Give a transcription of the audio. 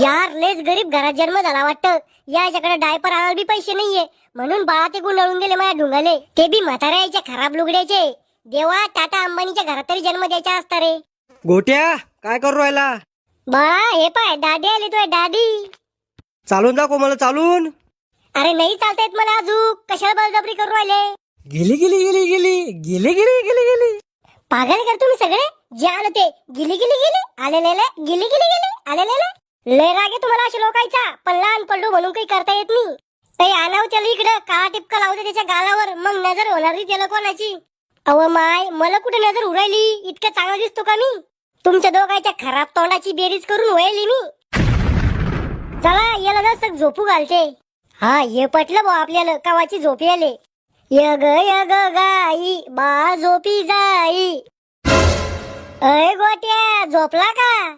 यार लेच गरीब घरात जन्म झाला वाटतं. याच्याकडे डायपर आणायला बी पैसे नाहीये, म्हणून बाळा ते गुंडाळून गेले माझ्या ढुंगाले, ते बी म्हाताऱ्याच्या खराब लुगड्याचे. देवा, टाटा अंबानीच्या घरात तरी जन्म द्यायचा असता रे. गोट्या काय करू राहिला? बाळा हे पाय, दादी आली तुझ्या दादी. चालून दाखव मला चालून. अरे नाही चालता येत मला अजून, कशाला बळजबरी करू राहिले? गेली गेली गेली गेली गेली गेली गेली गेली. पागल कर तुम्ही सगळे. जे आलं ते गिली गिली गेले आलेले, गिली गिली गेले आलेले. लय राग आहे तुम्हाला अशा लोकांचा, पण लहान पडलो म्हणून काही करता येत नाही. काही आणाव त्याला इकडं, काळा टिपका लावते त्याच्या गालावर, मग नजर होणार नाही त्याला कोणाची. अव माय, मला कुठे नजर उडायली? इतकं चांगला दिसतो का मी? तुमच्या दोघांच्या खराब तोंडाची बेरीज करून व्हायली मी. चला याला जसं झोपू घालते. हा हे पटलं भाऊ आपल्याला, कवाची झोपी आले. यग यग गाई बा झोपी जाई. अय गोट्या झोपला का?